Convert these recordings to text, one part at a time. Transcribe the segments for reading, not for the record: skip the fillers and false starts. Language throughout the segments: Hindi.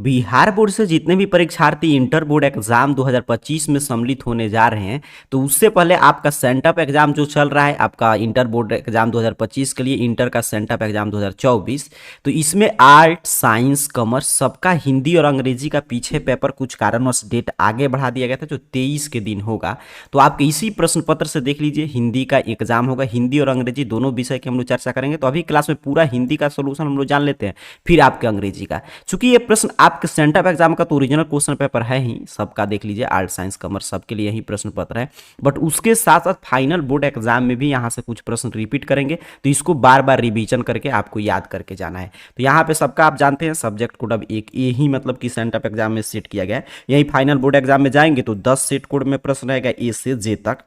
बिहार बोर्ड से जितने भी परीक्षार्थी इंटर बोर्ड एग्जाम 2025 में सम्मिलित होने जा रहे हैं, तो उससे पहले आपका सेंटअप एग्जाम जो चल रहा है, आपका इंटर बोर्ड एग्जाम 2025 के लिए इंटर का सेंटअप एग्जाम 2024, तो इसमें आर्ट साइंस कॉमर्स सबका हिंदी और अंग्रेजी का पीछे पेपर कुछ कारणवश डेट आगे बढ़ा दिया गया था, जो 23 के दिन होगा। तो आपके इसी प्रश्न पत्र से देख लीजिए, हिंदी का एग्जाम होगा, हिंदी और अंग्रेजी दोनों विषय की हम लोग चर्चा करेंगे। तो अभी क्लास में पूरा हिंदी का सोल्यूशन हम लोग जान लेते हैं, फिर आपके अंग्रेजी का। चूंकि ये प्रश्न आपके सेंटअप एग्जाम का तो ओरिजिनल क्वेश्चन पेपर है ही, सबका देख लीजिए, आर्ट साइंस कॉमर्स सबके लिए यही प्रश्न पत्र है, बट उसके साथ साथ फाइनल बोर्ड एग्जाम में भी यहाँ से कुछ प्रश्न रिपीट करेंगे, तो इसको बार बार रिवीजन करके आपको याद करके जाना है। तो यहाँ पे सबका आप जानते हैं सब्जेक्ट कोड अब एक यही मतलब कि सेंटअप एग्जाम में सेट किया गया है। यही फाइनल बोर्ड एग्जाम में जाएंगे तो 10 सेट कोड में प्रश्न रहेगा ए से जे तक।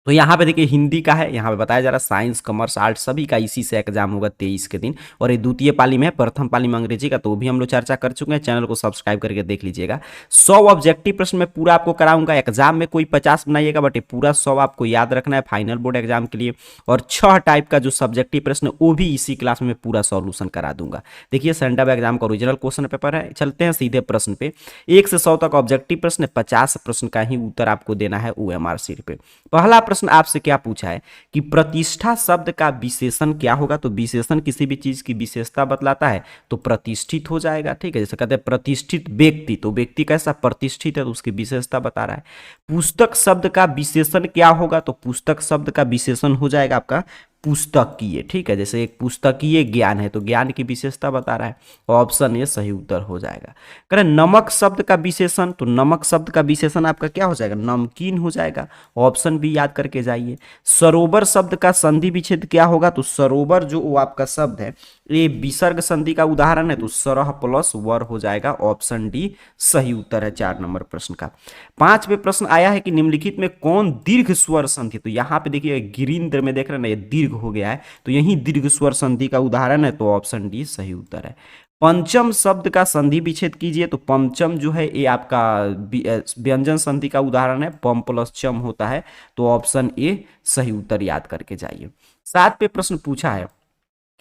तो यहाँ पे देखिए हिंदी का है, यहाँ पे बताया जा रहा है साइंस कॉमर्स आर्ट सभी का इसी से एग्जाम होगा 23 के दिन। और ये द्वितीय पाली में है, प्रथम पाली में अंग्रेजी का तो भी हम लोग चर्चा कर चुके हैं, चैनल को सब्सक्राइब करके देख लीजिएगा। 100 ऑब्जेक्टिव प्रश्न मैं पूरा आपको कराऊंगा, एग्जाम में कोई 50 बनाइएगा, बट ये पूरा 100 आपको याद रखना है फाइनल बोर्ड एग्जाम के लिए। और 6 टाइप का जो सब्जेक्टिव प्रश्न वो भी इसी क्लास में पूरा सॉल्यूशन करा दूंगा। देखिए सेंटअप एग्जाम का ओरिजिनल क्वेश्चन पेपर है, चलते हैं सीधे प्रश्न पे। 1 से 100 तक ऑब्जेक्टिव प्रश्न, 50 प्रश्न का ही उत्तर आपको देना है OMR शीट पे। पहला प्रश्न आपसे क्या पूछा है कि प्रतिष्ठा शब्द का विशेषण क्या होगा। तो विशेषण किसी भी चीज की विशेषता बतलाता है तो प्रतिष्ठित हो जाएगा, ठीक है। जैसे कहते हैं प्रतिष्ठित व्यक्ति, तो व्यक्ति कैसा प्रतिष्ठित है तो उसकी विशेषता बता रहा है। पुस्तक शब्द का विशेषण क्या होगा, तो पुस्तक शब्द का विशेषण हो जाएगा आपका पुस्तकीय, ठीक है। जैसे एक पुस्तकीय ज्ञान है तो ज्ञान की विशेषता बता रहा है, ऑप्शन ए सही उत्तर हो जाएगा। करें नमक शब्द का विशेषण, तो नमक शब्द का विशेषण आपका क्या हो जाएगा, नमकीन हो जाएगा, ऑप्शन बी याद करके जाइए। सरोवर शब्द का संधि विच्छेद क्या होगा, तो सरोवर जो वो आपका शब्द है ये विसर्ग संधि का उदाहरण है, तो सरह प्लस वर हो जाएगा, ऑप्शन डी सही उत्तर है 4 नंबर प्रश्न का। 5वें प्रश्न आया है कि निम्नलिखित में कौन दीर्घ स्वर संधि, तो यहाँ पे देखिए गिरिंद्र में देख रहे हैं ना, ये दीर्घ हो गया है, तो यही दीर्घ स्वर संधि का उदाहरण है, तो ऑप्शन डी सही उत्तर है। पंचम शब्द का संधि विच्छेद कीजिए, तो पंचम जो है ये आपका व्यंजन संधि का उदाहरण है, पम प्लस चम होता है, तो ऑप्शन ए सही उत्तर याद करके जाइए। 7वें प्रश्न पूछा है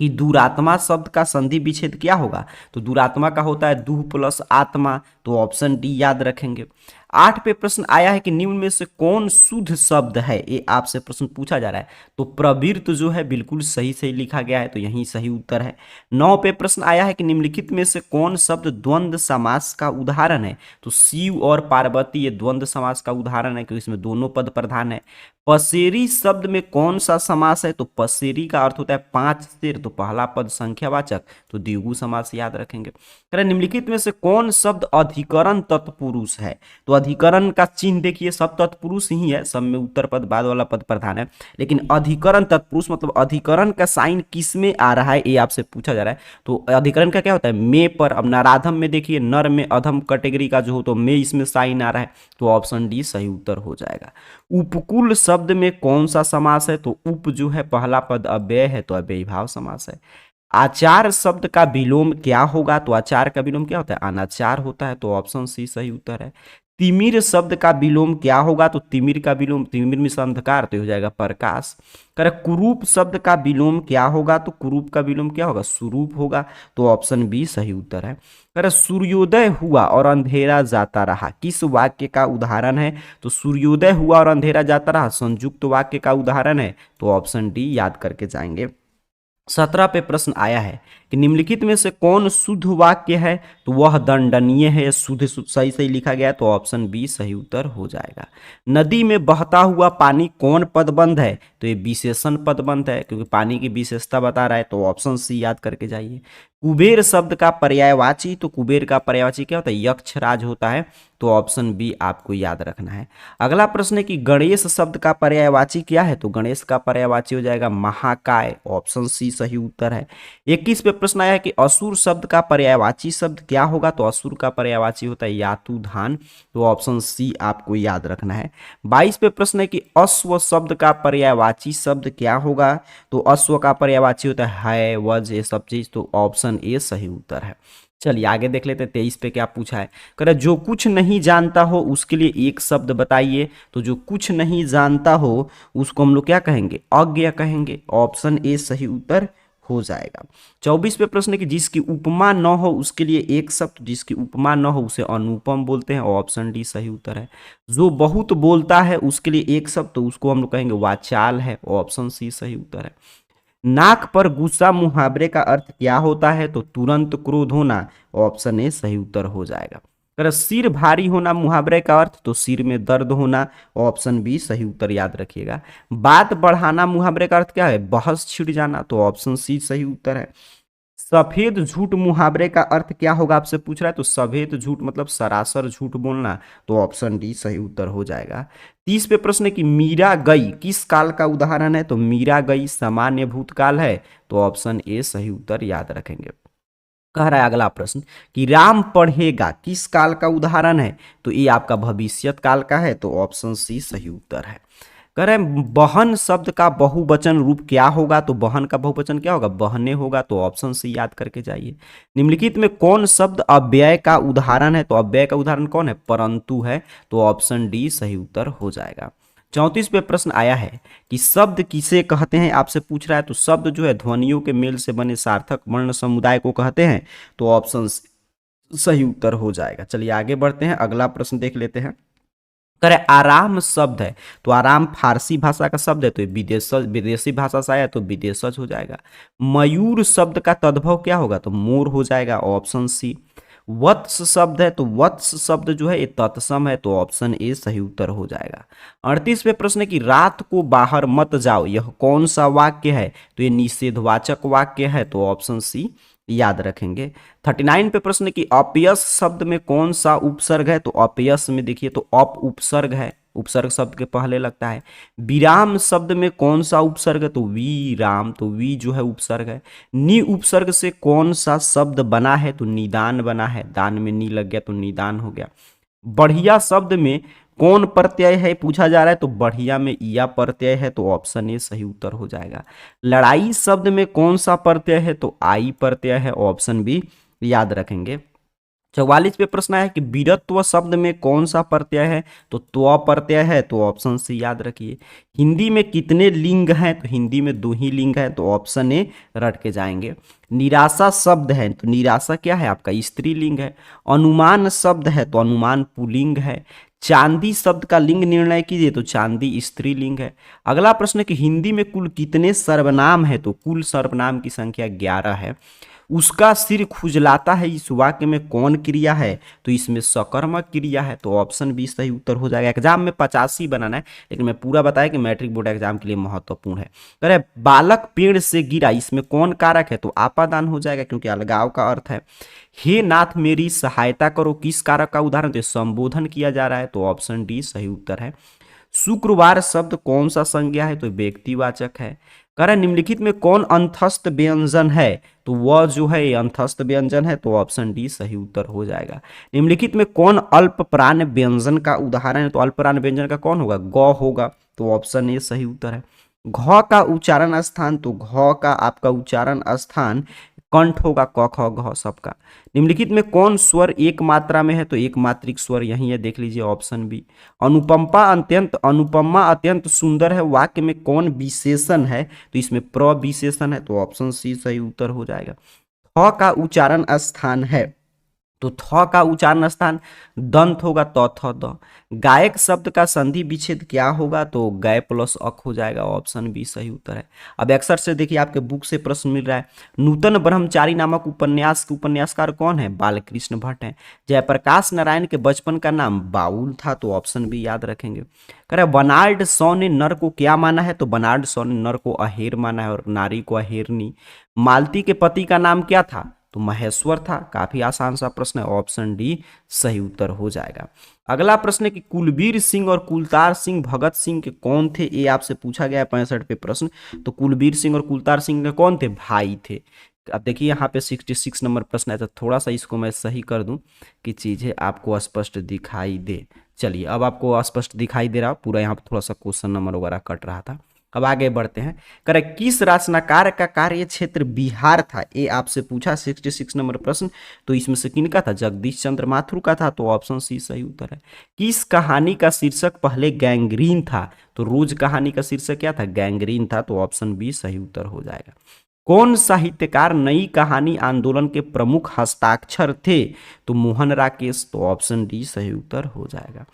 कि दुरात्मा शब्द का संधि विच्छेद क्या होगा, तो दुरात्मा का होता है दुह प्लस आत्मा, तो ऑप्शन डी याद रखेंगे। 8 पे प्रश्न आया है कि निम्न में से कौन शुद्ध शब्द है, ये आपसे प्रश्न पूछा जा रहा है, तो प्रवृत्त जो है बिल्कुल सही सही लिखा गया है, तो यही सही उत्तर है। 9 पे प्रश्न आया है कि निम्नलिखित में से कौन शब्द द्वंद्व समास का उदाहरण है, तो शिव और पार्वती ये द्वंद्व समास का उदाहरण है, क्योंकि इसमें दोनों पद प्रधान है। पसेरी शब्द में कौन सा समास है, तो पसेरी का अर्थ होता है 5 शेर, तो पहला पद संख्यावाचक, तो द्विगु समास याद रखेंगे। निम्नलिखित में से कौन शब्द अधिकरण तत्पुरुष है, तो अधिकरण का चिन्ह देखिए, सब तत्पुरुष ही है, सब में उत्तर पद बाद वाला पद प्रधान है, लेकिन अधिकरण तत्पुरुष मतलब अधिकरण का साइन किस में आ रहा है ये आपसे पूछा जा रहा है। तो अधिकरण का क्या होता है मे पर, अब नराधम में देखिए नर में अधम कैटेगरी का जो हो तो मे इसमें साइन आ रहा है, तो ऑप्शन डी सही उत्तर हो जाएगा। उपकुल शब्द में कौन सा समास है, तो उप जो है पहला पद अव्यय है, तो अव्ययी भाव समास है। आचार शब्द का विलोम क्या होगा, तो आचार का विलोम क्या होता है, अनाचार होता है, तो ऑप्शन सी सही उत्तर है। तिमिर शब्द का विलोम क्या होगा, तो तिमिर का विलोम, तिमिर में अंधकार, तो हो जाएगा प्रकाश। कर कुरूप शब्द का विलोम क्या होगा, तो कुरूप का विलोम क्या होगा, सुरूप होगा, तो ऑप्शन बी सही उत्तर है। कर सूर्योदय हुआ और अंधेरा जाता रहा किस वाक्य का उदाहरण है, तो सूर्योदय हुआ और अंधेरा जाता रहा संयुक्त वाक्य का उदाहरण है, तो ऑप्शन डी याद करके जाएंगे। 17 पे प्रश्न आया है कि निम्नलिखित में से कौन शुद्ध वाक्य है, तो वह दंडनीय है, शुद्ध सही सही लिखा गया है, तो ऑप्शन बी सही उत्तर हो जाएगा। नदी में बहता हुआ पानी कौन पदबंध है, तो ये विशेषण पदबंध है, क्योंकि पानी की विशेषता बता रहा है, तो ऑप्शन सी याद करके जाइए। कुबेर शब्द का पर्यायवाची, तो कुबेर का पर्यायवाची क्या होता है, यक्षराज होता है, तो ऑप्शन बी आपको याद रखना है। अगला प्रश्न है कि गणेश शब्द का पर्यायवाची क्या है, तो गणेश का पर्यायवाची हो जाएगा महाकाय, ऑप्शन सी सही उत्तर है। 21 पे प्रश्न आया है कि असुर शब्द का पर्यायवाची शब्द क्या होगा, तो असुर का पर्यायवाची होता है यातुधान, तो ऑप्शन सी आपको याद रखना है। 22 पे प्रश्न है कि अश्व शब्द का पर्यायवाची शब्द क्या होगा, तो अश्व का पर्यायवाची होता है वज ये सब चीज, तो ऑप्शन ए सही उत्तर है। चलिए आगे देख लेते हैं। 23 पे क्या पूछा है, कह रहा जो कुछ नहीं जानता हो उसके लिए एक शब्द बताइए, तो जो कुछ नहीं जानता हो उसको हम लोग क्या कहेंगे, अज्ञ कहेंगे, ऑप्शन ए सही उत्तर हो जाएगा। 24 पे प्रश्न है कि जिसकी उपमा न हो उसके लिए एक शब्द, जिसकी उपमा न हो उसे अनुपम बोलते हैं, और ऑप्शन डी सही उत्तर है। जो बहुत बोलता है उसके लिए एक शब्द, तो उसको हम लोग कहेंगे वाचाल है, और ऑप्शन सी सही उत्तर है। नाक पर गुस्सा मुहावरे का अर्थ क्या होता है, तो तुरंत क्रोध होना, ऑप्शन ए सही उत्तर हो जाएगा। अगर सिर भारी होना मुहावरे का अर्थ, तो सिर में दर्द होना, ऑप्शन बी सही उत्तर याद रखिएगा। बात बढ़ाना मुहावरे का अर्थ क्या है, बहस छिड़ जाना, तो ऑप्शन सी सही उत्तर है। सफेद झूठ मुहावरे का अर्थ क्या होगा आपसे पूछ रहा है, तो सफेद झूठ मतलब सरासर झूठ बोलना, तो ऑप्शन डी सही उत्तर हो जाएगा। 30 पे प्रश्न है कि मीरा गई किस काल का उदाहरण है, तो मीरा गई सामान्य भूतकाल है, तो ऑप्शन ए सही उत्तर याद रखेंगे। कह रहा है अगला प्रश्न कि राम पढ़ेगा किस काल का उदाहरण है, तो ये आपका भविष्यत काल का है, तो ऑप्शन सी सही उत्तर है। कह रहे हैं बहन शब्द का बहुवचन रूप क्या होगा, तो बहन का बहुवचन क्या होगा, बहने होगा, तो ऑप्शन सी याद करके जाइए। निम्नलिखित में कौन शब्द अव्यय का उदाहरण है, तो अव्यय का उदाहरण कौन है, परंतु है, तो ऑप्शन डी सही उत्तर हो जाएगा। 34 पे प्रश्न आया है कि शब्द किसे कहते हैं, आपसे पूछ रहा है, तो शब्द जो है ध्वनियों के मेल से बने सार्थक वर्ण समुदाय को कहते हैं, तो ऑप्शन सही उत्तर हो जाएगा। चलिए आगे बढ़ते हैं, अगला प्रश्न देख लेते हैं। करे आराम शब्द है, तो आराम फारसी भाषा का शब्द है, तो ये विदेशी भाषा से आया, तो विदेशज हो जाएगा। मयूर शब्द का तद्भव क्या होगा, तो मोर हो जाएगा, ऑप्शन सी। वत्स शब्द है, तो वत्स शब्द जो है ये तत्सम है, तो ऑप्शन ए सही उत्तर हो जाएगा। 38 पे प्रश्न है कि रात को बाहर मत जाओ यह कौन सा वाक्य है, तो ये निषेधवाचक वाक्य है, तो ऑप्शन सी याद रखेंगे। 39 पे प्रश्न है कि अपयश शब्द में कौन सा उपसर्ग है, तो अपयश में देखिए तो अप उपसर्ग है, उपसर्ग शब्द के पहले लगता है। विराम शब्द में कौन सा उपसर्ग है, तो विराम, तो वी जो है उपसर्ग है। नि उपसर्ग से कौन सा शब्द बना है, तो निदान बना है, दान में नी लग गया तो निदान हो गया। बढ़िया शब्द में कौन प्रत्यय है पूछा जा रहा है, तो बढ़िया में या प्रत्यय है, तो ऑप्शन ए सही उत्तर हो जाएगा। लड़ाई शब्द में कौन सा प्रत्यय है, तो आई प्रत्यय है, ऑप्शन बी याद रखेंगे। 44 पे प्रश्न है कि वीरत्व शब्द में कौन सा प्रत्यय है, तो त्व प्रत्यय है, तो ऑप्शन सी याद रखिए। हिंदी में कितने लिंग हैं, तो हिंदी में 2 ही लिंग है, तो ऑप्शन ए रट के जाएंगे। निराशा शब्द है, तो निराशा क्या है आपका स्त्रीलिंग है। अनुमान शब्द है, तो अनुमान पुल्लिंग है। चांदी शब्द का लिंग निर्णय कीजिए, तो चांदी स्त्रीलिंग है। अगला प्रश्न है कि हिंदी में कुल कितने सर्वनाम है, तो कुल सर्वनाम की संख्या 11 है। उसका सिर खुजलाता है इस वाक्य में कौन क्रिया है, तो इसमें सकर्मक क्रिया है, तो ऑप्शन बी सही उत्तर हो जाएगा। एग्जाम में 85 बनाना है, लेकिन मैं पूरा बताया कि मैट्रिक बोर्ड एग्जाम के लिए महत्वपूर्ण है। कह रहे बालक पेड़ से गिरा, इसमें कौन कारक है, तो आपादान हो जाएगा क्योंकि अलगाव का अर्थ है। हे नाथ मेरी सहायता करो किस कारक का उदाहरण, तो संबोधन किया जा रहा है, तो ऑप्शन डी सही उत्तर है। शुक्रवार शब्द कौन सा संज्ञा है, तो व्यक्तिवाचक है। कह रहा है निम्नलिखित में कौन अंतस्थ व्यंजन है, तो वह जो है अंतस्थ व्यंजन है, तो ऑप्शन डी सही उत्तर हो जाएगा। निम्नलिखित में कौन अल्प प्राण व्यंजन का उदाहरण है, तो अल्प प्राण व्यंजन का कौन होगा, ग होगा, तो ऑप्शन ए सही उत्तर है। घ का उच्चारण स्थान, तो घ का आपका उच्चारण स्थान कंठ होगा, क ख घ सबका। निम्नलिखित में कौन स्वर एक मात्रा में है, तो एक मात्रिक स्वर यही है, देख लीजिए ऑप्शन बी। अनुपमा अत्यंत सुंदर है वाक्य में कौन विशेषण है, तो इसमें प्रविशेषण है, तो ऑप्शन सी सही उत्तर हो जाएगा। थ का उच्चारण स्थान है, तो थ का उच्चारण स्थान दंत होगा, त थ द। गायक शब्द का संधि विच्छेद क्या होगा, तो गय प्लस अक हो जाएगा, ऑप्शन बी सही उत्तर है। अब अक्सर से देखिए आपके बुक से प्रश्न मिल रहा है, नूतन ब्रह्मचारी नामक उपन्यास के उपन्यासकार कौन है, बालकृष्ण भट्ट हैं। जयप्रकाश नारायण के बचपन का नाम बाउल था, तो ऑप्शन बी याद रखेंगे। कह रहे बर्नार्ड शॉ ने नर को क्या माना है, तो बर्नार्ड शॉ ने नर को अहेर माना है और नारी को अहेरनी। मालती के पति का नाम क्या था, तो महेश्वर था। काफी आसान सा प्रश्न है, ऑप्शन डी सही उत्तर हो जाएगा। अगला प्रश्न है कि कुलबीर सिंह और कुलतार सिंह भगत सिंह के कौन थे, ये आपसे पूछा गया है 65 पे प्रश्न। तो कुलबीर सिंह और कुलतार सिंह के कौन थे, भाई थे। अब देखिए यहाँ पे 66 नंबर प्रश्न है, तो थोड़ा सा इसको मैं सही कर दूं कि चीजें आपको स्पष्ट दिखाई दे। चलिए अब आपको स्पष्ट दिखाई दे रहा, पूरा यहाँ पे थोड़ा सा क्वेश्चन नंबर वगैरह कट रहा था। अब आगे बढ़ते हैं। करे किस रचनाकार का कार्य क्षेत्र बिहार था, ये आपसे पूछा 66 नंबर प्रश्न। तो इसमें से किनका था, जगदीश चंद्र माथुर का था, तो ऑप्शन सी सही उत्तर है। किस कहानी का शीर्षक पहले गैंग्रीन था, तो रोज कहानी का शीर्षक क्या था, गैंग्रीन था, तो ऑप्शन बी सही उत्तर हो जाएगा। कौन साहित्यकार नई कहानी आंदोलन के प्रमुख हस्ताक्षर थे? तो मोहन राकेश। तो ऑप्शन डी सही उत्तर हो जाएगा।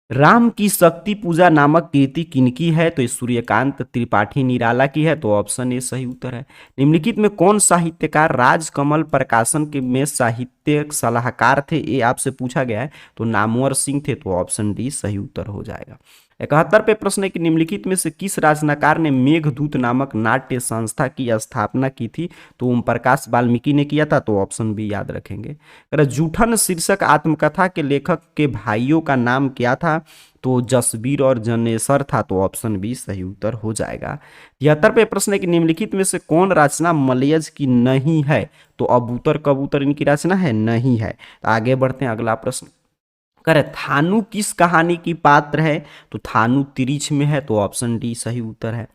राम की शक्ति पूजा नामक कृति किनकी है? तो ये सूर्यकांत त्रिपाठी निराला की है। तो ऑप्शन ए सही उत्तर है। निम्नलिखित में कौन साहित्यकार राजकमल प्रकाशन के में साहित्यिक सलाहकार थे? ये आपसे पूछा गया है। तो नामवर सिंह थे। तो ऑप्शन डी सही उत्तर हो जाएगा। 71 पे प्रश्न है कि निम्नलिखित में से किस रचनाकार ने मेघदूत नामक नाट्य संस्था की स्थापना की थी? तो ओम प्रकाश वाल्मीकि ने किया था। तो ऑप्शन बी याद रखेंगे। अगर जूठन शीर्षक आत्मकथा के लेखक के भाइयों का नाम क्या था? तो जसबीर और जनेसर था। तो ऑप्शन बी सही उत्तर हो जाएगा। 73 पे प्रश्न है कि निम्नलिखित में से कौन रचना मलयज की नहीं है? तो अबूतर कबूतर इनकी रचना है, नहीं है। तो आगे बढ़ते हैं, अगला प्रश्न करे थानु किस कहानी की पात्र है? तो थानु तिरिछ में है। तो ऑप्शन डी सही उत्तर है।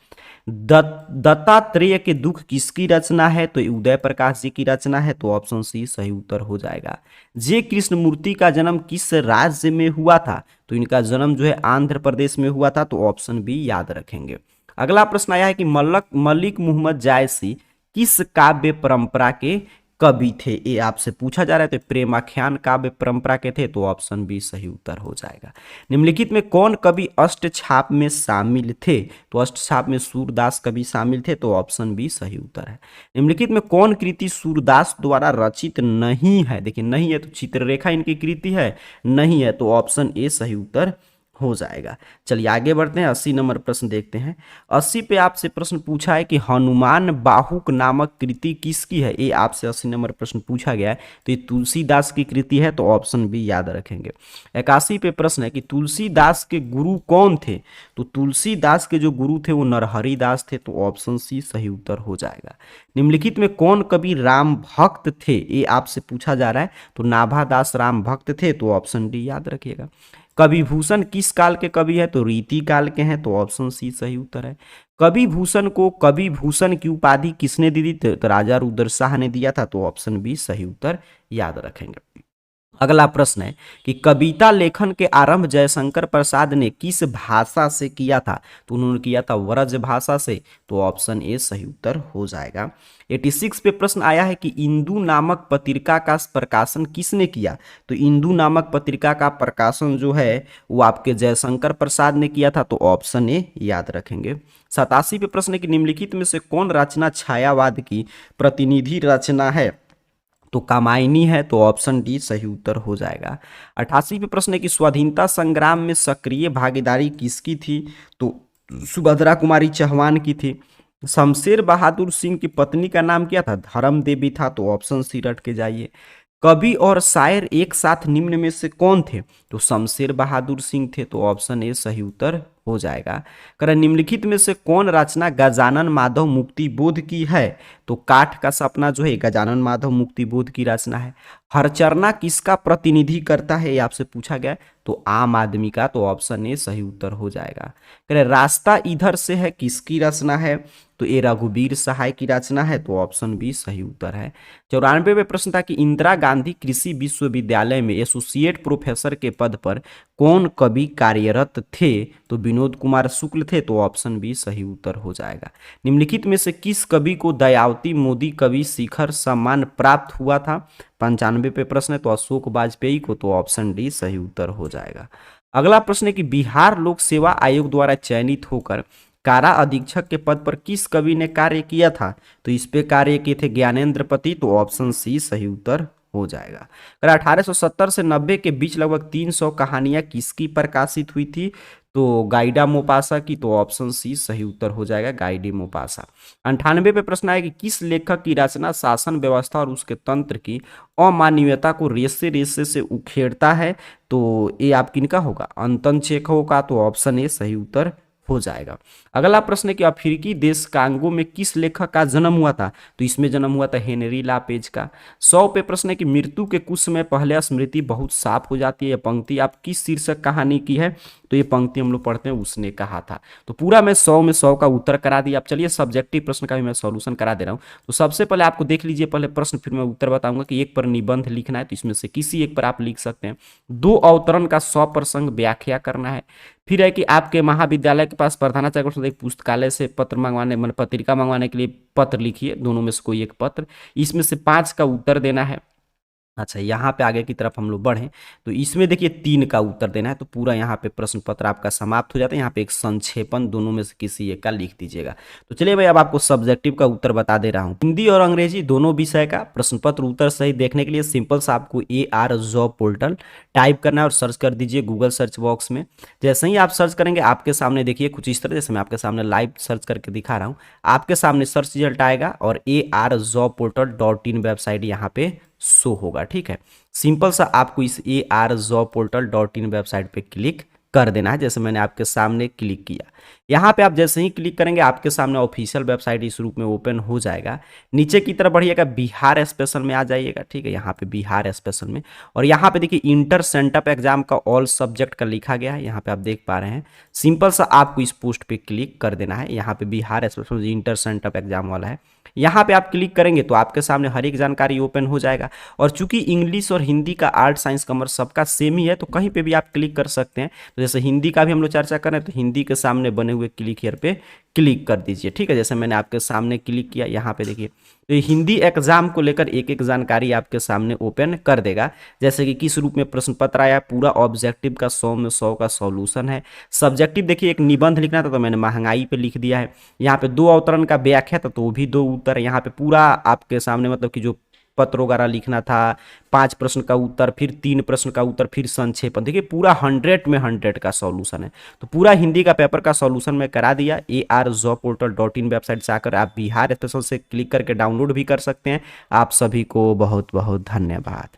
दत्तात्रेय के दुख किसकी रचना है? तो उदय प्रकाश जी की रचना है। तो ऑप्शन सी सही उत्तर हो जाएगा। जे कृष्णमूर्ति का जन्म किस राज्य में हुआ था? तो इनका जन्म जो है आंध्र प्रदेश में हुआ था। तो ऑप्शन बी याद रखेंगे। अगला प्रश्न आया है कि मलिक मोहम्मद जायसी किस काव्य परंपरा के कवि थे? ये आपसे पूछा जा रहा है। तो प्रेमाख्यान काव्य परंपरा के थे। तो ऑप्शन बी सही उत्तर हो जाएगा। निम्नलिखित में कौन कवि अष्टछाप में शामिल थे? तो अष्टछाप में सूरदास कवि शामिल थे। तो ऑप्शन बी सही उत्तर है। निम्नलिखित में कौन कृति सूरदास द्वारा रचित नहीं है? देखिए नहीं है तो चित्ररेखा इनकी कृति है, नहीं है तो ऑप्शन ए सही उत्तर हो जाएगा। चलिए आगे बढ़ते हैं, 80 नंबर प्रश्न देखते हैं। 80 पे आपसे प्रश्न पूछा है कि हनुमान बाहुक नामक कृति किसकी है? ये आपसे 80 नंबर प्रश्न पूछा गया है। तो ये तुलसीदास की कृति है। तो ऑप्शन बी याद रखेंगे। 81 पे प्रश्न है कि तुलसीदास के गुरु कौन थे? तो तुलसीदास के जो गुरु थे वो नरहरि दास थे। तो ऑप्शन सी सही उत्तर हो जाएगा। निम्नलिखित में कौन कवि राम भक्त थे? ये आपसे पूछा जा रहा है। तो नाभादास राम भक्त थे। तो ऑप्शन डी याद रखिएगा। कवि भूषण किस काल के कवि है? तो रीति काल के हैं। तो ऑप्शन सी सही उत्तर है। कवि भूषण को कवि भूषण की उपाधि किसने दी थी? तो राजा रुद्र शाह ने दिया था। तो ऑप्शन बी सही उत्तर याद रखेंगे। अगला प्रश्न है कि कविता लेखन के आरंभ जयशंकर प्रसाद ने किस भाषा से किया था? तो उन्होंने किया था व्रज भाषा से। तो ऑप्शन ए सही उत्तर हो जाएगा। 86 पे प्रश्न आया है कि इंदु नामक पत्रिका का प्रकाशन किसने किया? तो इंदु नामक पत्रिका का प्रकाशन जो है वो आपके जयशंकर प्रसाद ने किया था। तो ऑप्शन ए याद रखेंगे। 87 पे प्रश्न है कि निम्नलिखित में से कौन रचना छायावाद की प्रतिनिधि रचना है? तो कामायनी है। तो ऑप्शन डी सही उत्तर हो जाएगा। 88 पे प्रश्न है कि स्वाधीनता संग्राम में सक्रिय भागीदारी किसकी थी? तो सुभद्रा कुमारी चौहान की थी। शमशेर बहादुर सिंह की पत्नी का नाम क्या था? धर्म देवी था। तो ऑप्शन सी रट के जाइए। कवि और शायर एक साथ निम्न में से कौन थे? तो शमशेर बहादुर सिंह थे। तो ऑप्शन ए सही उत्तर हो जाएगा। कर निम्नलिखित में से कौन रचना गजानन माधव मुक्ति बोध की है? तो काठ का सपना जो है गजानन माधव मुक्ति बोध की रचना है। हरचरना किसका प्रतिनिधि करता है? ये आपसे पूछा गया। तो आम आदमी का। तो ऑप्शन ए सही उत्तर हो जाएगा। कह रास्ता इधर से है किसकी रचना है? तो ये रघुवीर सहाय की रचना है। तो ऑप्शन बी सही उत्तर है। 94 में प्रश्न था कि इंदिरा गांधी कृषि विश्वविद्यालय में एसोसिएट प्रोफेसर के पद पर कौन कवि कार्यरत थे? तो विनोद कुमार शुक्ल थे। तो ऑप्शन बी सही उत्तर हो जाएगा। निम्नलिखित में से किस कवि को दयावती मोदी कवि शिखर सम्मान प्राप्त हुआ था? 95 पे प्रश्न है। तो अशोक वाजपेयी को। तो ऑप्शन डी सही उत्तर हो जाएगा। अगला प्रश्न है कि बिहार लोक सेवा आयोग द्वारा चयनित होकर कारा अधीक्षक के पद पर किस कवि ने कार्य किया था? तो इस पे कार्य किए थे ज्ञानेंद्र पति। तो ऑप्शन सी सही उत्तर हो जाएगा। अगर 1870 से 90 के बीच लगभग 300 कहानियां किसकी प्रकाशित हुई थी? तो गाइडा मोपासा की। तो ऑप्शन सी सही उत्तर हो जाएगा, गाइडी मोपासा। 98 पे प्रश्न आया कि किस लेखक की रचना शासन व्यवस्था और उसके तंत्र की अमानवीयता को रेसे रेसे से उखेड़ता है? तो ये आप किनका होगा? अंतन चेखव का। तो ऑप्शन ए सही उत्तर हो जाएगा। अगला प्रश्न है कि अफ्रीकी देश कांगो में किस लेखक का जन्म हुआ था? तो इसमें जन्म हुआ था हेनरी लापेज का। 100 पे प्रश्न है कि मृत्यु के कुछ समय पहले स्मृति बहुत साफ हो जाती है। यह पंक्ति आप किस शीर्षक कहानी की है? तो ये पंक्ति हम लोग पढ़ते हैं उसने कहा था। तो पूरा मैं 100 में 100 का उत्तर करा दिया। अब चलिए सब्जेक्टिव प्रश्न का भी मैं सॉल्यूशन करा दे रहा हूँ। तो सबसे पहले आपको देख लीजिए पहले प्रश्न, फिर मैं उत्तर बताऊंगा कि एक पर निबंध लिखना है तो इसमें से किसी एक पर आप लिख सकते हैं। दो अवतरण का 100 प्रसंग व्याख्या करना है। फिर है कि आपके महाविद्यालय के पास प्रधानाचार्य को एक पुस्तकालय से पत्र मंगवाने मतलब पत्रिका मंगवाने के लिए पत्र लिखिए, दोनों में से कोई एक पत्र, इसमें से 5 का उत्तर देना है। अच्छा, यहाँ पे आगे की तरफ हम लोग बढ़ें तो इसमें देखिए 3 का उत्तर देना है, तो पूरा यहाँ पे प्रश्न पत्र आपका समाप्त हो जाता है। यहाँ पे एक संक्षेपण दोनों में से किसी एक का लिख दीजिएगा। तो चलिए भाई, अब आपको सब्जेक्टिव का उत्तर बता दे रहा हूँ। हिंदी और अंग्रेजी दोनों विषय का प्रश्न पत्र उत्तर सही देखने के लिए सिंपल सा आपको AR जॉब पोर्टल टाइप करना है और सर्च कर दीजिए गूगल सर्च बॉक्स में। जैसे ही आप सर्च करेंगे आपके सामने देखिए कुछ इस तरह, जैसे मैं आपके सामने लाइव सर्च करके दिखा रहा हूँ, आपके सामने सर्च रिजल्ट आएगा और ARjobportal.in वेबसाइट यहाँ पे शो होगा। ठीक है, सिंपल सा आपको इस ARjobportal.in वेबसाइट पे क्लिक कर देना है, जैसे मैंने आपके सामने क्लिक किया। यहाँ पे आप जैसे ही क्लिक करेंगे आपके सामने ऑफिशियल वेबसाइट इस रूप में ओपन हो जाएगा। नीचे की तरफ बढ़िएगा, बिहार स्पेशल में आ जाइएगा। ठीक है, यहाँ पे बिहार स्पेशल में, और यहाँ पे देखिए इंटर सेंटअप एग्जाम का ऑल सब्जेक्ट का लिखा गया है, यहाँ पे आप देख पा रहे हैं। सिंपल सा आपको इस पोस्ट पे क्लिक कर देना है। यहाँ पे Bihar special inter sent up exam वाला है, यहाँ पे आप क्लिक करेंगे तो आपके सामने हर एक जानकारी ओपन हो जाएगा। और चूंकि इंग्लिश और हिंदी का आर्ट साइंस कॉमर्स सबका सेम ही है, तो कहीं पे भी आप क्लिक कर सकते हैं। तो जैसे हिंदी का भी हम लोग चर्चा करें तो हिंदी के सामने बने हुए क्लिक हियर पे क्लिक कर दीजिए। ठीक है, जैसे मैंने आपके सामने क्लिक किया, यहाँ पे देखिए तो ये हिंदी एग्जाम को लेकर एक एक जानकारी आपके सामने ओपन कर देगा, जैसे कि किस रूप में प्रश्न पत्र आया, पूरा ऑब्जेक्टिव का 100 में 100 का सॉल्यूशन है। सब्जेक्टिव देखिए एक निबंध लिखना था तो मैंने महंगाई पे लिख दिया है। यहाँ पे 2 अवतरण का व्याख्या था तो वो भी 2 उत्तर है। यहाँ पे पूरा आपके सामने मतलब कि जो पत्र वगैरह लिखना था, 5 प्रश्न का उत्तर, फिर 3 प्रश्न का उत्तर, फिर संक्षेपण, देखिए पूरा 100 में 100 का सॉल्यूशन है। तो पूरा हिंदी का पेपर का सॉल्यूशन मैं करा दिया। ARjobportal.in वेबसाइट से आकर आप बिहार स्पेशल से क्लिक करके डाउनलोड भी कर सकते हैं। आप सभी को बहुत बहुत धन्यवाद।